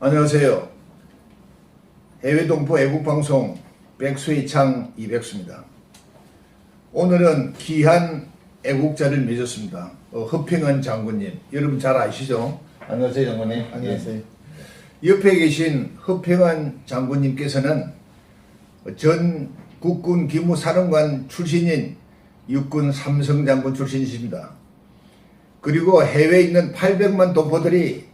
안녕하세요. 해외 동포 애국방송 백수의창 이백수입니다. 오늘은 귀한 애국자를 맺었습니다. 허평한 장군님, 여러분 잘 아시죠? 안녕하세요, 장군님. 안녕하세요. 옆에 계신 허평한 장군님께서는 전 국군 기무사령관 출신인 육군 삼성장군 출신이십니다. 그리고 해외에 있는 800만 동포들이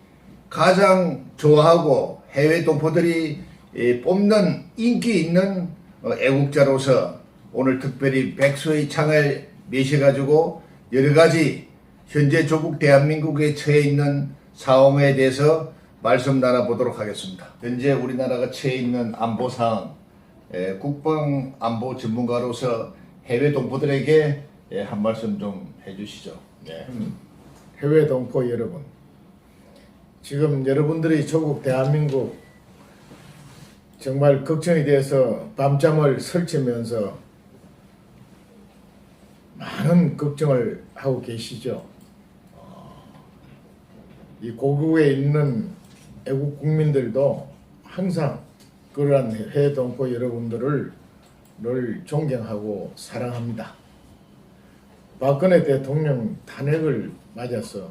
가장 좋아하고 해외 동포들이 뽑는 인기 있는 애국자로서 오늘 특별히 백수의 창을 매셔가지고 여러가지 현재 조국 대한민국에 처해 있는 상황에 대해서 말씀 나눠보도록 하겠습니다. 현재 우리나라가 처해 있는 안보상황, 국방안보 전문가로서 해외 동포들에게 한 말씀 좀 해주시죠. 네. 해외 동포 여러분, 지금 여러분들이 조국 대한민국 정말 걱정이 돼서 밤잠을 설치면서 많은 걱정을 하고 계시죠. 이 고국에 있는 애국 국민들도 항상 그러한 해외 동포 여러분들을 늘 존경하고 사랑합니다. 박근혜 대통령 탄핵을 맞아서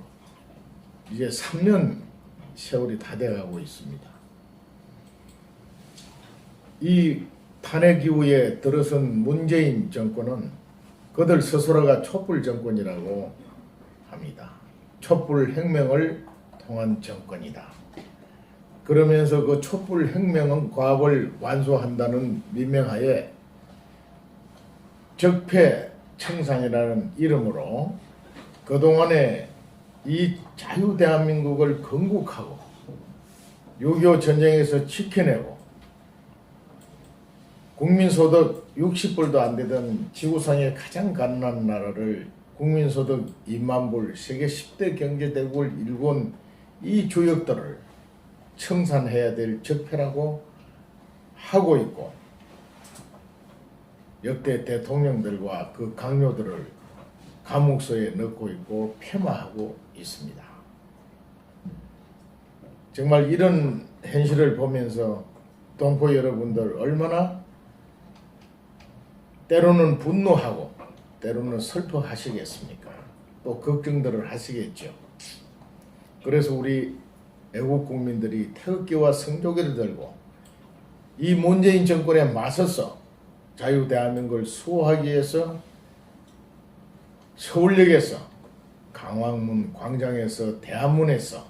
이제 3년 세월이 다 돼가고 있습니다. 이 탄핵 이후에 들어선 문재인 정권은 그들 스스로가 촛불 정권이라고 합니다. 촛불 혁명을 통한 정권이다. 그러면서 그 촛불 혁명은 과업을 완수한다는 민명하에 적폐청산이라는 이름으로 그동안에 이 자유 대한민국을 건국하고 6.25 전쟁에서 지켜내고 국민소득 60불도 안 되던 지구상의 가장 가난한 나라를 국민소득 2만 불 세계 10대 경제대국을 일군 이 주역들을 청산해야 될 적폐라고 하고 있고 역대 대통령들과 그 강요들을 감옥소에 넣고 있고 폐마하고 있습니다. 정말 이런 현실을 보면서 동포 여러분들 얼마나 때로는 분노하고 때로는 슬퍼하시겠습니까? 또 걱정들을 하시겠죠. 그래서 우리 애국 국민들이 태극기와 성조기를 들고 이 문재인 정권에 맞서서 자유 대한민국을 수호하기 위해서 서울역에서 강화문 광장에서 대한문에서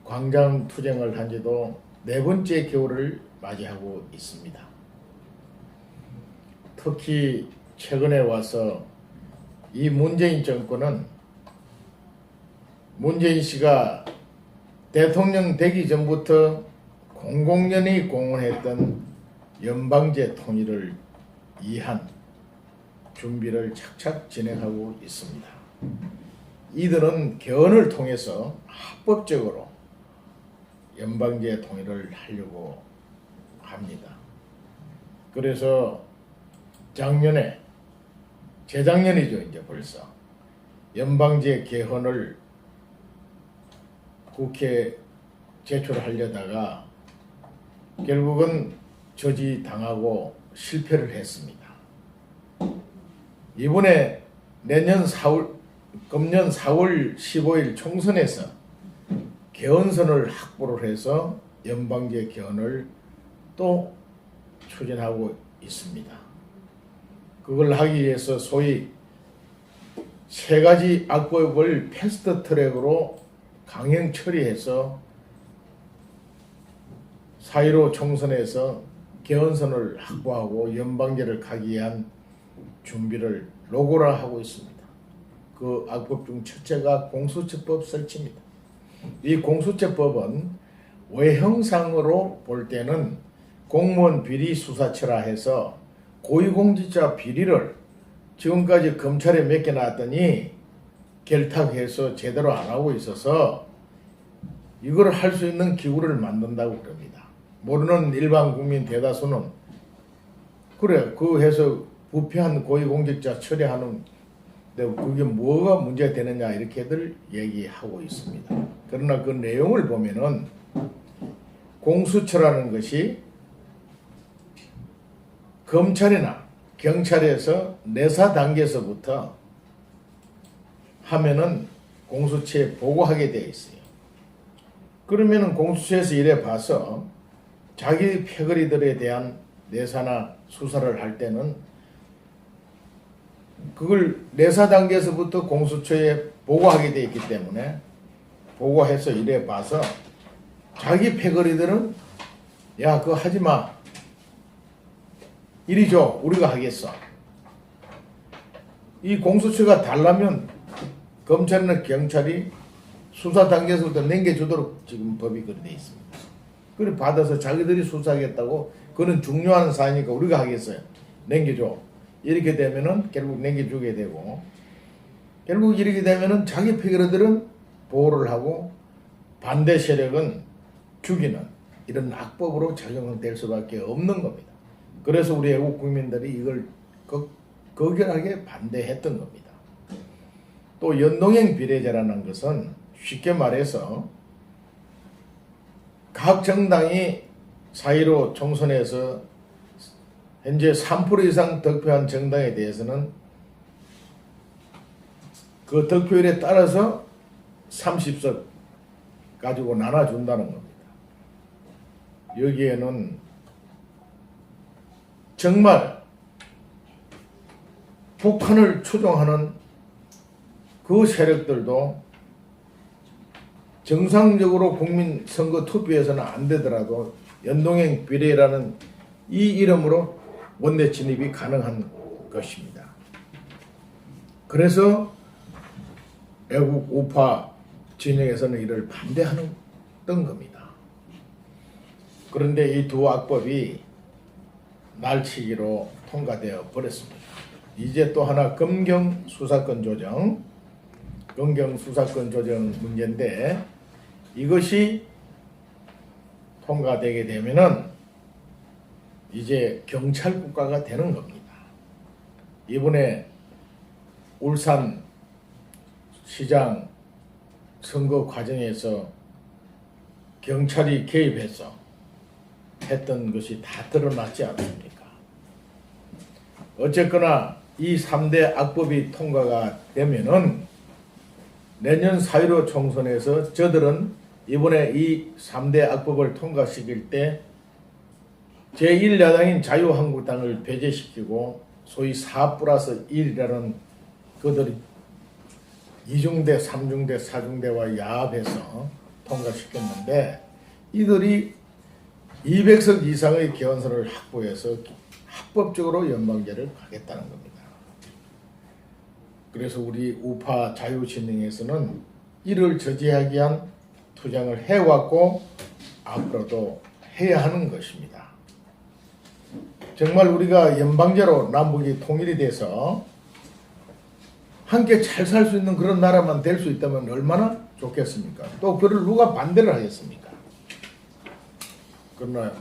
광장 투쟁을 한 지도 4번째 겨울을 맞이하고 있습니다. 특히 최근에 와서 이 문재인 정권은 문재인 씨가 대통령 되기 전부터 공공연히 공언했던 연방제 통일을 위한 준비를 착착 진행하고 있습니다. 이들은 개헌을 통해서 합법적으로 연방제 통일을 하려고 합니다. 그래서 작년에, 재작년이죠 이제 벌써, 연방제 개헌을 국회에 제출하려다가 결국은 저지당하고 실패를 했습니다. 이번에 금년 4월 15일 총선에서 개헌선을 확보를 해서 연방제 개헌을 또 추진하고 있습니다. 그걸 하기 위해서 소위 3가지 악법을 패스트트랙으로 강행 처리해서 4.15 총선에서 개헌선을 확보하고 연방제를 가기 위한 준비를 노고라 하고 있습니다. 그 악법 중 첫째가 공수처법 설치입니다. 이 공수처법은 외형상으로 볼 때는 공무원 비리 수사처라 해서 고위공직자 비리를 지금까지 검찰에 맡겨놨더니 결탁해서 제대로 안 하고 있어서 이걸 할 수 있는 기구를 만든다고 그럽니다. 모르는 일반 국민 대다수는 그래 그 해서 부패한 고위공직자 처리하는 그게 뭐가 문제가 되느냐 이렇게들 얘기하고 있습니다. 그러나 그 내용을 보면은 공수처라는 것이 검찰이나 경찰에서 내사 단계에서부터 하면은 공수처에 보고하게 되어 있어요. 그러면은 공수처에서 이래 봐서 자기 패거리들에 대한 내사나 수사를 할 때는 그걸 내사 단계에서부터 공수처에 보고하게 되어 있기 때문에 보고해서 이래 봐서 자기 패거리들은 야 그거 하지 마. 이리 줘. 우리가 하겠어. 이 공수처가 달라면 검찰이나 경찰이 수사 단계에서부터 넘겨주도록 지금 법이 그렇게 돼 있습니다. 그래 받아서 자기들이 수사하겠다고 그는 중요한 사안이니까 우리가 하겠어요. 넘겨줘. 이렇게 되면은 결국 넘겨주게 되고 결국 이렇게 되면은 자기 패거리들은 보호를 하고 반대 세력은 죽이는 이런 악법으로 작용될 수밖에 없는 겁니다. 그래서 우리 애국 국민들이 이걸 극렬하게 반대했던 겁니다. 또 연동형 비례제라는 것은 쉽게 말해서 각 정당이 4.15 총선에서 현재 3% 이상 득표한 정당에 대해서는 그 득표율에 따라서 30석 가지고 나눠준다는 겁니다. 여기에는 정말 북한을 추종하는 그 세력들도 정상적으로 국민 선거 투표에서는 안 되더라도 연동형 비례라는 이 이름으로 원내 진입이 가능한 것입니다. 그래서 애국 우파 진영에서는 이를 반대하는 겁니다. 그런데 이 두 악법이 날치기로 통과되어 버렸습니다. 이제 또 하나 검경 수사권 조정 문제인데 이것이 통과되게 되면은 이제 경찰 국가가 되는 겁니다. 이번에 울산 시장 선거 과정에서 경찰이 개입해서 했던 것이 다 드러났지 않습니까? 어쨌거나 이 3대 악법이 통과가 되면은 내년 4.15 총선에서 저들은 이번에 이 3대 악법을 통과시킬 때 제1야당인 자유한국당을 배제시키고 소위 4+1이라는 그들이 2중대, 3중대, 4중대와 야합해서 통과시켰는데 이들이 200석 이상의 개헌선을 확보해서 합법적으로 연방제를 가겠다는 겁니다. 그래서 우리 우파 자유진영에서는 이를 저지하기 위한 투쟁을 해왔고 앞으로도 해야 하는 것입니다. 정말 우리가 연방제로 남북이 통일이 돼서 함께 잘 살 수 있는 그런 나라만 될 수 있다면 얼마나 좋겠습니까? 또 그를 누가 반대를 하겠습니까? 그러나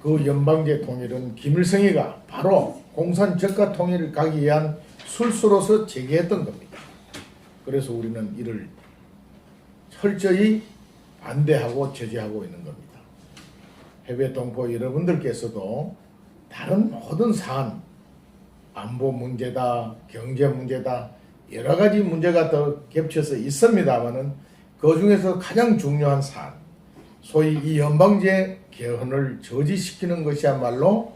그 연방제 통일은 김일성이가 바로 공산 적가 통일을 가기 위한 술수로서 제기했던 겁니다. 그래서 우리는 이를 철저히 반대하고 저지하고 있는 겁니다. 해외 동포 여러분들께서도 다른 모든 사안, 안보 문제다, 경제 문제다, 여러 가지 문제가 더 겹쳐서 있습니다만은 그 중에서 가장 중요한 사안, 소위 이 연방제 개헌을 저지시키는 것이야말로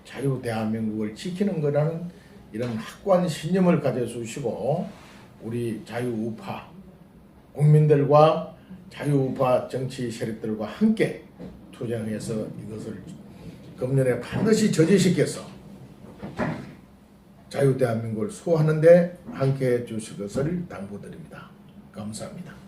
자유 대한민국을 지키는 거라는 이런 확고한 신념을 가져주시고 우리 자유우파 국민들과 자유우파 정치 세력들과 함께 투쟁해서 이것을 금년에 반드시 저지시켜서 자유 대한민국을 수호하는 데 함께해 주실 것을 당부드립니다. 감사합니다.